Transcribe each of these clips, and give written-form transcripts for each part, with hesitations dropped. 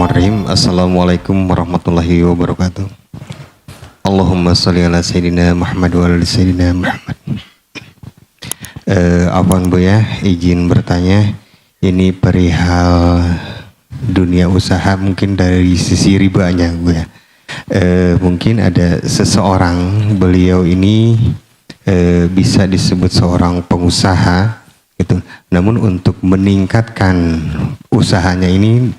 Bismillahirrahmanirrahim. Assalamualaikum warahmatullahi wabarakatuh. Allahumma sholli ala sayyidina Muhammad wa ala sayyidina Muhammad. Afwan Bu ya, izin bertanya. Ini perihal dunia usaha mungkin dari sisi ribanya Bu ya. Mungkin ada seseorang, beliau ini bisa disebut seorang pengusaha gitu. Namun untuk meningkatkan usahanya ini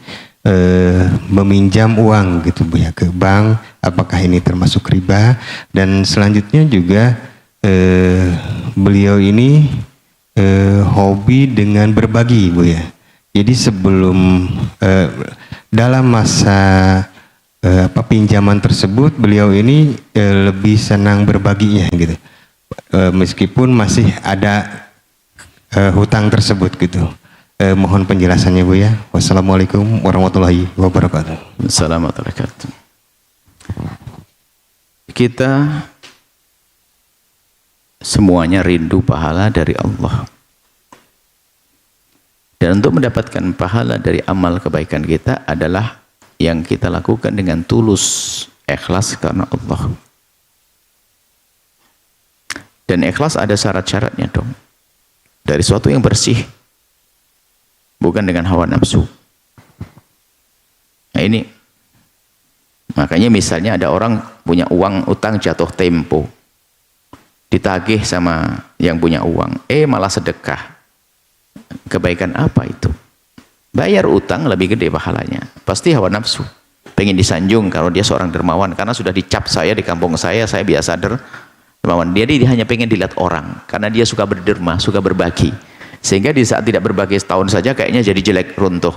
meminjam uang gitu Bu ya ke bank, apakah ini termasuk riba? Dan selanjutnya juga beliau ini hobi dengan berbagi Bu ya. Jadi sebelum dalam masa pinjaman tersebut beliau ini lebih senang berbaginya gitu. Meskipun masih ada hutang tersebut gitu. Mohon penjelasannya Bu ya. Wassalamualaikum warahmatullahi wabarakatuh. Assalamualaikum warahmatullahi wabarakatuh. Kita semuanya rindu pahala dari Allah. Dan untuk mendapatkan pahala dari amal kebaikan kita adalah yang kita lakukan dengan tulus, ikhlas karena Allah. Dan ikhlas ada syarat-syaratnya dong. Dari sesuatu yang bersih, bukan dengan hawa nafsu. Nah ini, makanya misalnya ada orang punya uang utang jatuh tempo, ditagih sama yang punya uang, malah sedekah. Kebaikan apa itu? Bayar utang lebih gede pahalanya. Pasti hawa nafsu, pengen disanjung kalau dia seorang dermawan, karena sudah dicap saya di kampung saya biasa dermawan. Dia hanya pengen dilihat orang, karena dia suka berderma, suka berbagi. Sehingga di saat tidak berbagi setahun saja kayaknya jadi jelek, runtuh.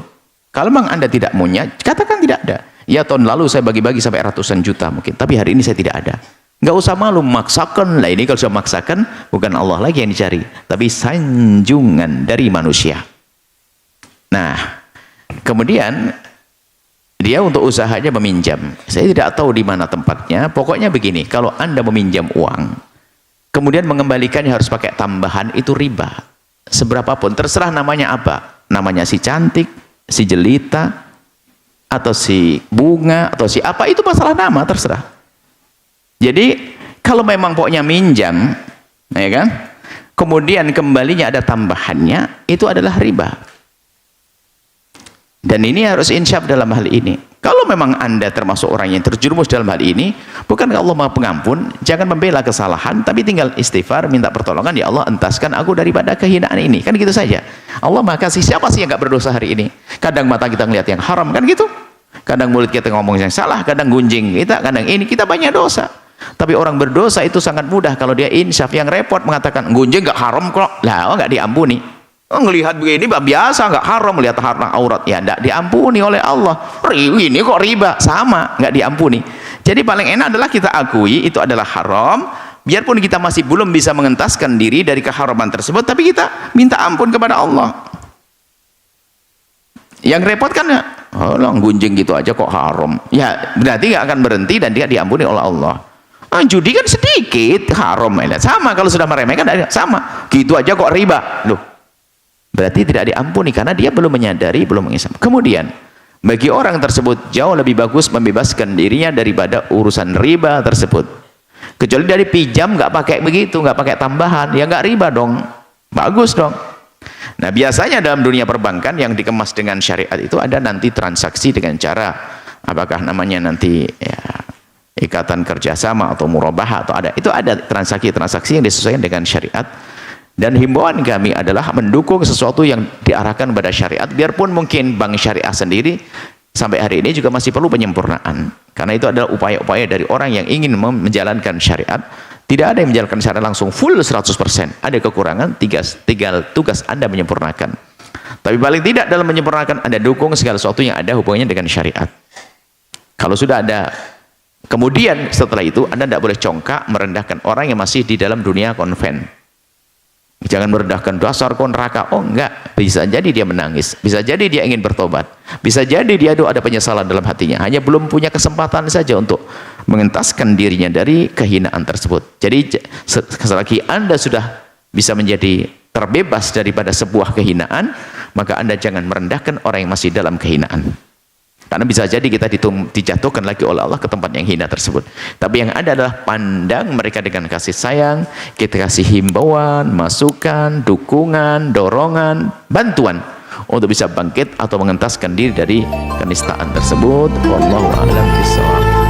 Kalau memang Anda tidak punya, katakan tidak ada. Ya tahun lalu saya bagi-bagi sampai ratusan juta mungkin, tapi hari ini saya tidak ada. Nggak usah malu, maksakan lah. Ini kalau sudah maksakan, bukan Allah lagi yang dicari, tapi sanjungan dari manusia. Nah, kemudian dia untuk usahanya meminjam. Saya tidak tahu di mana tempatnya. Pokoknya begini, kalau Anda meminjam uang, kemudian mengembalikannya harus pakai tambahan, itu riba. Seberapapun, terserah namanya apa. Namanya si cantik, si jelita, atau si bunga, atau si apa, itu masalah nama, terserah. Jadi, kalau memang pokoknya minjam, ya kan? Kemudian kembalinya ada tambahannya, itu adalah riba. Dan ini harus insyaf dalam hal ini. Kalau memang Anda termasuk orang yang terjerumus dalam hal ini, bukankah Allah Maha Pengampun? Jangan membela kesalahan, tapi tinggal istighfar, minta pertolongan. Ya Allah, entaskan aku daripada kehinaan ini. Kan gitu saja. Allah Maha Kasih. Siapa sih yang gak berdosa hari ini? Kadang mata kita ngelihat yang haram, kan gitu. Kadang mulut kita ngomong yang salah, kadang gunjing kita, kadang ini, kita banyak dosa. Tapi orang berdosa itu sangat mudah kalau dia insyaf. Yang repot mengatakan, gunjing gak haram kok. Lah, gak diampuni. Ngelihat begini biasa, nggak haram, melihat harta aurat ya nggak diampuni oleh Allah. Ini kok riba, sama, nggak diampuni. Jadi paling enak adalah kita akui itu adalah haram, biarpun kita masih belum bisa mengentaskan diri dari keharaman tersebut, tapi kita minta ampun kepada Allah. Yang repot kan ya, gunjing gitu aja kok haram, ya berarti nggak akan berhenti dan dia diampuni oleh Allah. Judi kan sedikit haram, sama kalau sudah meremehkan sama, gitu aja kok riba, loh. Berarti tidak diampuni karena dia belum menyadari, belum mengisap. Kemudian bagi orang tersebut jauh lebih bagus membebaskan dirinya daripada urusan riba tersebut. Kecuali dari pinjam nggak pakai begitu, nggak pakai tambahan, ya nggak riba dong, bagus dong. Nah biasanya dalam dunia perbankan yang dikemas dengan syariat itu ada nanti transaksi dengan cara apakah namanya nanti ya, ikatan kerjasama atau murabahah atau ada, itu ada transaksi-transaksi yang disesuaikan dengan syariat. Dan himbauan kami adalah mendukung sesuatu yang diarahkan pada syariat, biarpun mungkin bank syariah sendiri sampai hari ini juga masih perlu penyempurnaan, karena itu adalah upaya-upaya dari orang yang ingin menjalankan syariat. Tidak ada yang menjalankan syariat langsung full 100%, ada kekurangan, tinggal tugas Anda menyempurnakan. Tapi paling tidak dalam menyempurnakan Anda dukung segala sesuatu yang ada hubungannya dengan syariat. Kalau sudah ada, kemudian setelah itu Anda tidak boleh congkak merendahkan orang yang masih di dalam dunia konven. Jangan merendahkan, dasar kau neraka. Oh enggak, bisa jadi dia menangis, bisa jadi dia ingin bertobat, bisa jadi dia ada penyesalan dalam hatinya, hanya belum punya kesempatan saja untuk mengentaskan dirinya dari kehinaan tersebut. Jadi selagi Anda sudah bisa menjadi terbebas daripada sebuah kehinaan, maka Anda jangan merendahkan orang yang masih dalam kehinaan. karena bisa jadi kita dijatuhkan lagi oleh Allah ke tempat yang hina tersebut. Tapi yang ada adalah pandang mereka dengan kasih sayang, kita kasih himbauan, masukan, dukungan, dorongan, bantuan untuk bisa bangkit atau mengentaskan diri dari kenistaan tersebut. Wallahu a'lam bishawab.